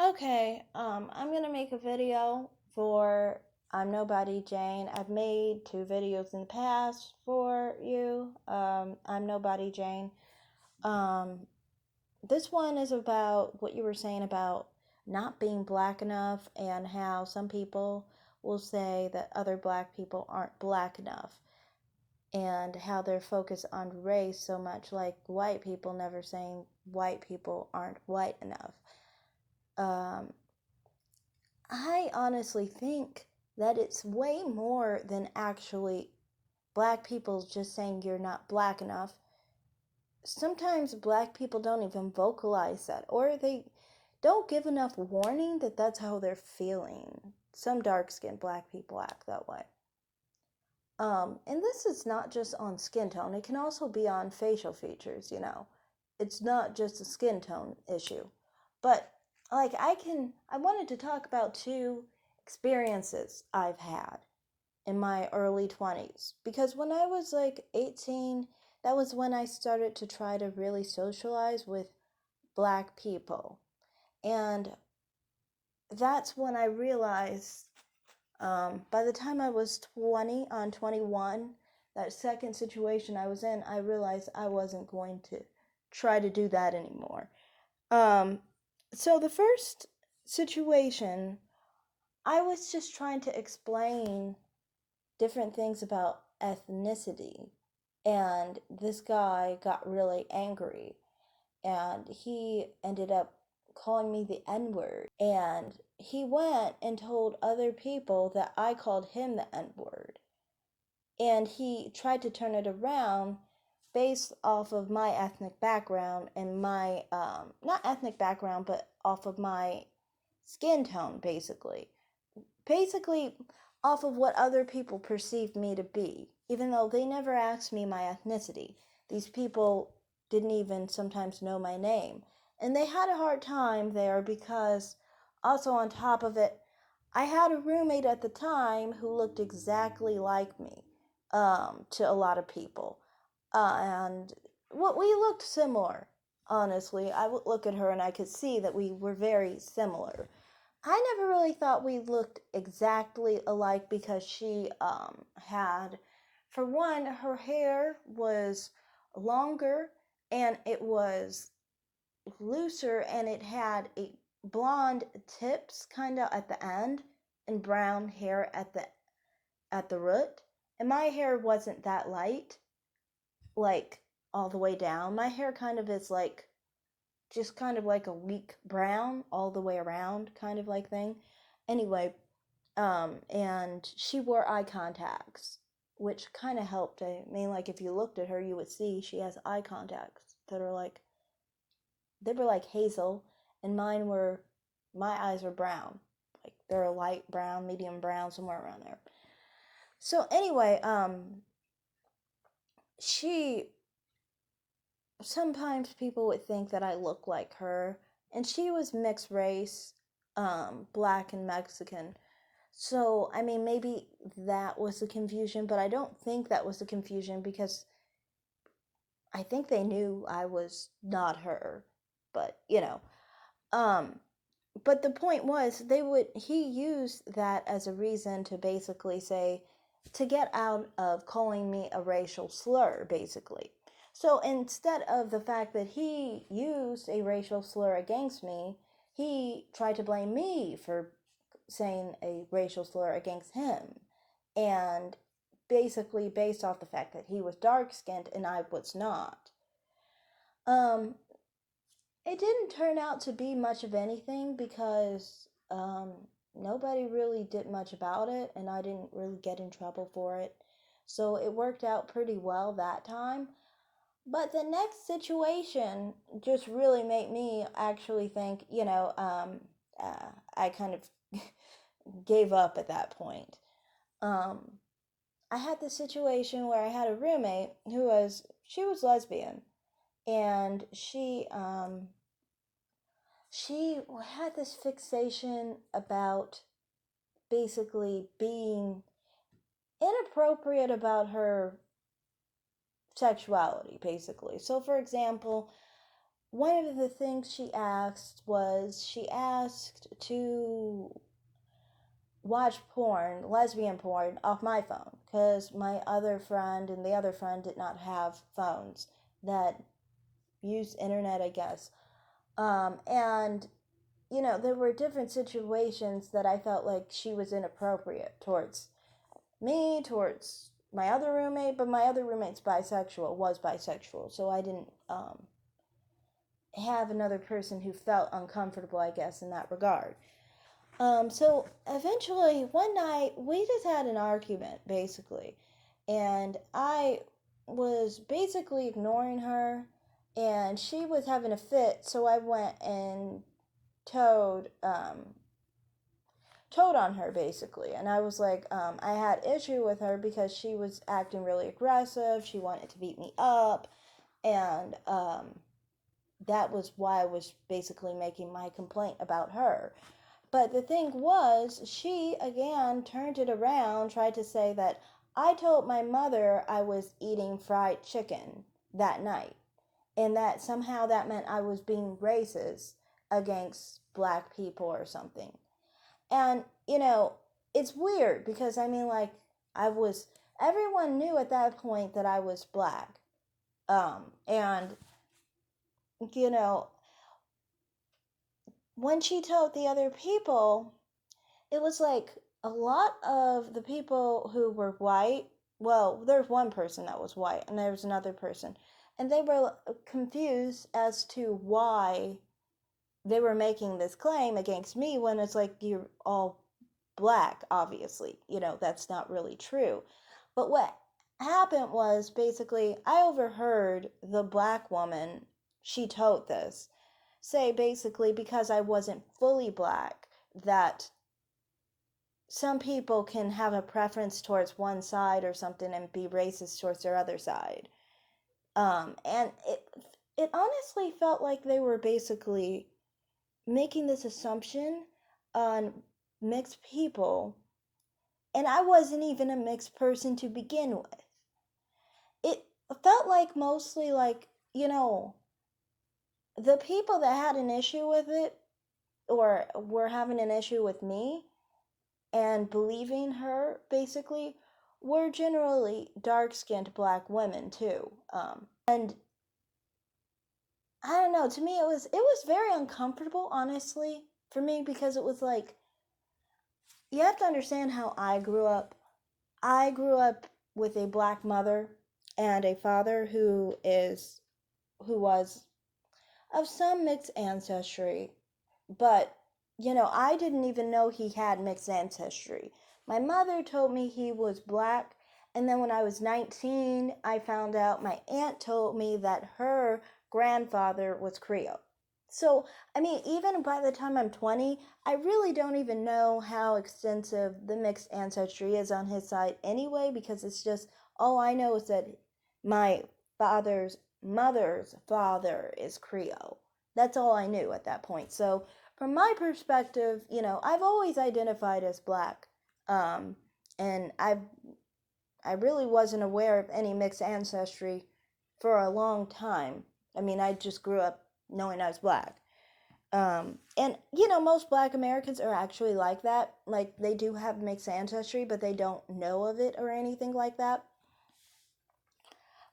Okay, I'm gonna make a video for I'm Nobody Jane. I've made 2 videos in the past for you. I'm Nobody Jane. Um, this one is about what you were saying about not being black enough and how some people will say that other black people aren't black enough and how they're focused on race so much, like white people never saying white people aren't white enough. Um, I honestly think that it's way more than actually black people just saying you're not black enough. Sometimes black people don't even vocalize that, or they don't give enough warning that that's how they're feeling. Some dark skinned black people act that way. And this is not just on skin tone, it can also be on facial features. It's not just a skin tone issue. But like I wanted to talk about 2 experiences I've had in my early 20s because when I was like 18, that was when I started to try to really socialize with black people. And that's when I realized by the time I was 21, that second situation I was in, I realized I wasn't going to try to do that anymore. Um, so the first situation, I was just trying to explain different things about ethnicity, and this guy got really angry, and he ended up calling me the N word. And he went and told other people that I called him the N word. And he tried to turn it around based off of my ethnic background and my, not ethnic background, but off of my skin tone, basically. Basically, off of what other people perceived me to be, even though they never asked me my ethnicity. These people didn't even sometimes know my name. And they had a hard time there because, also on top of it, I had a roommate at the time who looked exactly like me to a lot of people. And what we looked similar, honestly. I would look at her and I could see that we were very similar. I never really thought we looked exactly alike because she had, for one, her hair was longer and it was looser and it had a blonde tips kind of at the end and brown hair at the root. And my hair wasn't that light, like all the way down. My hair kind of is like just kind of like a weak brown all the way around kind of like thing. Anyway, and she wore eye contacts, which kind of helped. I mean, like if you looked at her, you would see she has eye contacts that are like they were like hazel, and my eyes were brown, like they're a light brown, medium brown, somewhere around there. So anyway, she sometimes people would think that I look like her, and she was mixed race, black and Mexican. So, I mean, maybe that was the confusion, but I don't think that was the confusion because I think they knew I was not her. But. Um, but the point was he used that as a reason to basically say, to get out of calling me a racial slur, basically. So instead of the fact that he used a racial slur against me, he tried to blame me for saying a racial slur against him. And basically based off the fact that he was dark skinned and I was not. Um, it didn't turn out to be much of anything because nobody really did much about it, and I didn't really get in trouble for it. So it worked out pretty well that time. But the next situation just really made me actually think, I kind of gave up at that point. Um, I had this situation where I had a roommate she was lesbian, and she had this fixation about basically being inappropriate about her sexuality, basically. So, for example, one of the things she asked was she asked to watch porn, lesbian porn, off my phone because my other friend and the other friend did not have phones that used internet, I guess. And there were different situations that I felt like she was inappropriate towards me, towards my other roommate, but my other roommate's was bisexual, so I didn't have another person who felt uncomfortable, I guess, in that regard. So eventually, one night, we just had an argument, basically. And I was basically ignoring her, and she was having a fit, so I went and told, told on her, basically. And I was like, I had issue with her because she was acting really aggressive. She wanted to beat me up. And that was why I was basically making my complaint about her. But the thing was, she again turned it around, tried to say that I told my mother I was eating fried chicken that night, and that somehow that meant I was being racist against black people or something. And, it's weird because like, I was, everyone knew at that point that I was black. And, you know, when she told the other people, it was like a lot of the people who were white, well, there's one person that was white and there was another person, and they were confused as to why they were making this claim against me when it's like you're all black, obviously. That's not really true. But what happened was basically I overheard the black woman, she told this, say basically because I wasn't fully black, that some people can have a preference towards one side or something and be racist towards their other side. And it honestly felt like they were basically making this assumption on mixed people, and I wasn't even a mixed person to begin with. It felt like mostly like, the people that had an issue with it or were having an issue with me and believing her basically were generally dark-skinned black women too. And I don't know, to me it was very uncomfortable, honestly, for me, because it was like, you have to understand how I grew up. I grew up with a black mother and a father who was of some mixed ancestry, but I didn't even know he had mixed ancestry. My mother told me he was black, and then when I was 19, I found out my aunt told me that her grandfather was Creole. So, even by the time I'm 20, I really don't even know how extensive the mixed ancestry is on his side anyway, because it's just all I know is that my father's mother's father is Creole. That's all I knew at that point. So, from my perspective, I've always identified as black. And I really wasn't aware of any mixed ancestry for a long time. I just grew up knowing I was black. And most black Americans are actually like that. Like, they do have mixed ancestry, but they don't know of it or anything like that.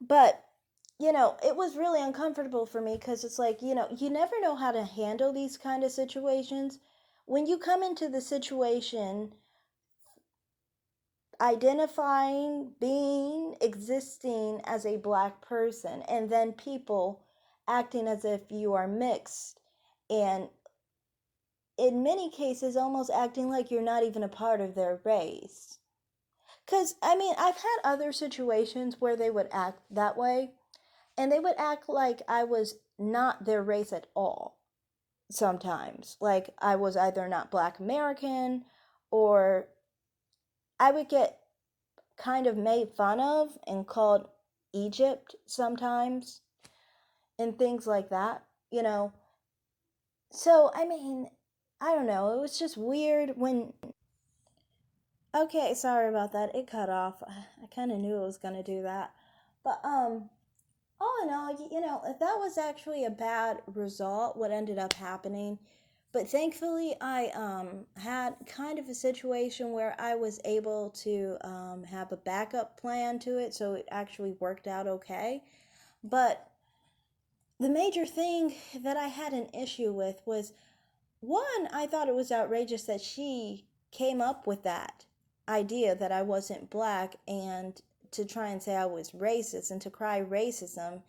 But it was really uncomfortable for me because it's like, you never know how to handle these kind of situations. When you come into the situation identifying, being, existing as a black person, and then people acting as if you are mixed, and in many cases almost acting like you're not even a part of their race. Because, I've had other situations where they would act that way, and they would act like I was not their race at all sometimes. Like I was either not black American, or I would get kind of made fun of and called Egypt sometimes and things like that, So, I don't know. It was just weird when. Okay, sorry about that. It cut off. I kind of knew it was going to do that. But, all in all, that was actually a bad result, what ended up happening. But thankfully, I had kind of a situation where I was able to have a backup plan to it, so it actually worked out okay. But the major thing that I had an issue with was, one, I thought it was outrageous that she came up with that idea that I wasn't black, and to try and say I was racist and to cry racism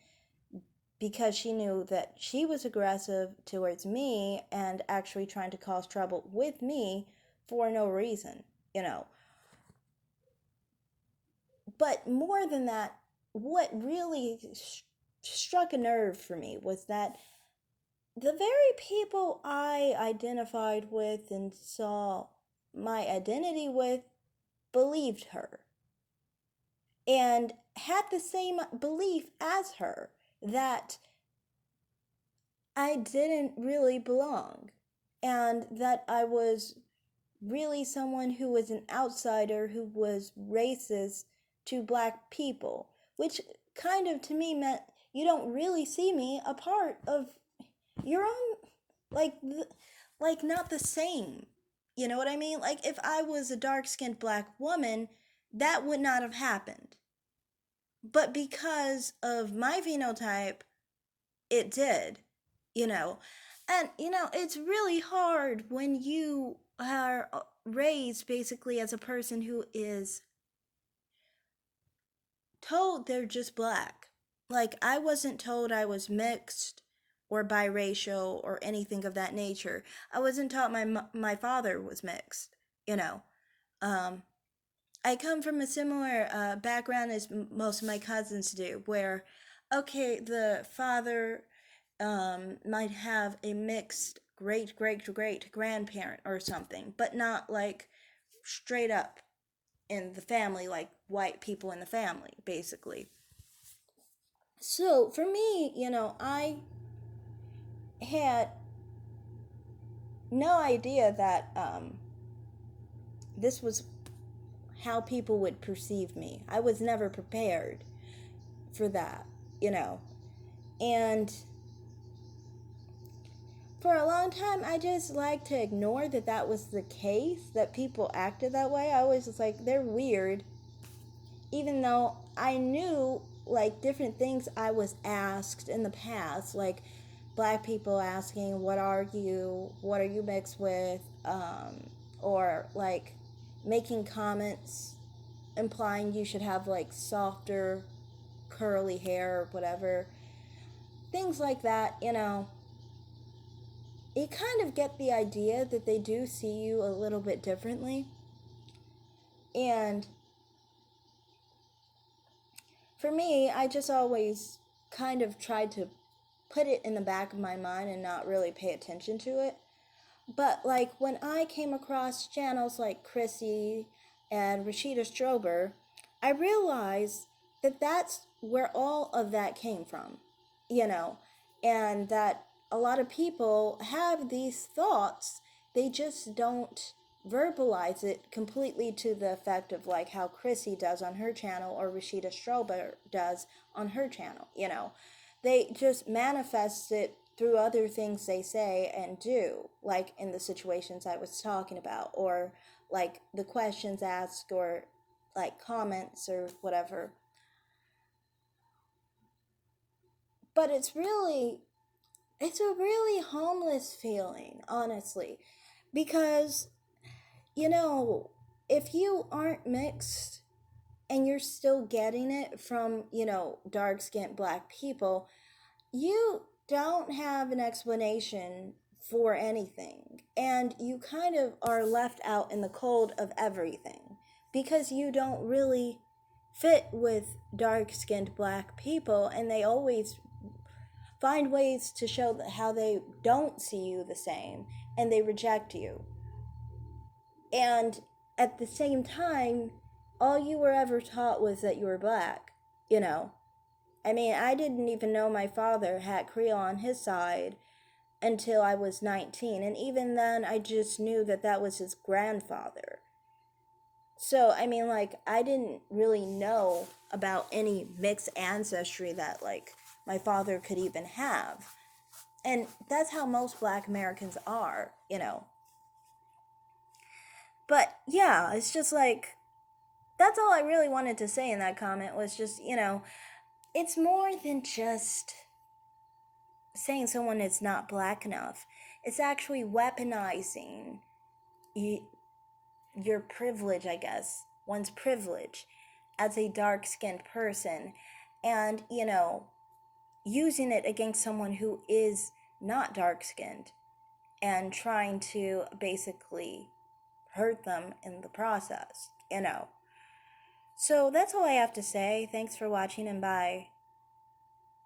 because she knew that she was aggressive towards me and actually trying to cause trouble with me for no reason, you know. But more than that, what really struck a nerve for me was that the very people I identified with and saw my identity with believed her and had the same belief as her that I didn't really belong and that I was really someone who was an outsider who was racist to black people, which kind of to me meant you don't really see me a part of your own, like like not the same. You know what I mean? Like if I was a dark-skinned black woman, that would not have happened. But because of my phenotype, it did, you know. And it's really hard when you are raised basically as a person who is told they're just black. Like I wasn't told I was mixed or biracial or anything of that nature. I wasn't taught my father was mixed, you know. Um I come from a similar background as most of my cousins do, where, okay, the father might have a mixed great great great grandparent or something, but not like straight up in the family, like white people in the family, basically. So for me, I had no idea that this was how people would perceive me. I was never prepared for that, you know. And for a long time, I just like to ignore that that was the case, that people acted that way. I was just like, they're weird. Even though I knew, like, different things I was asked in the past, like black people asking, what are you? What are you mixed with? Or, like, making comments implying you should have, like, softer, curly hair or whatever. Things like that, you kind of get the idea that they do see you a little bit differently. And for me, I just always kind of tried to put it in the back of my mind and not really pay attention to it. But like when I came across channels like Chrissy and Rashida Strober, I realized that that's where all of that came from, you know, and that a lot of people have these thoughts, they just don't verbalize it completely to the effect of like how Chrissy does on her channel or Rashida Strober does on her channel, They just manifest it through other things they say and do, like in the situations I was talking about, or like the questions asked, or like comments or whatever. But it's a really homeless feeling, honestly, because, you know, if you aren't mixed and you're still getting it from, dark skinned black people, you don't have an explanation for anything. And you kind of are left out in the cold of everything because you don't really fit with dark skinned black people, and they always find ways to show how they don't see you the same and they reject you. And at the same time, all you were ever taught was that you were black, you know. I mean, I didn't even know my father had Creole on his side until I was 19. And even then, I just knew that that was his grandfather. So, I mean, like, I didn't really know about any mixed ancestry that, like, my father could even have. And that's how most black Americans are, you know. But yeah, it's just like, that's all I really wanted to say in that comment was just, you know, it's more than just saying someone is not black enough. It's actually weaponizing your privilege, I guess, one's privilege as a dark skinned person, and, you know, using it against someone who is not dark skinned and trying to basically hurt them in the process, you know. So that's all I have to say. Thanks for watching, and bye.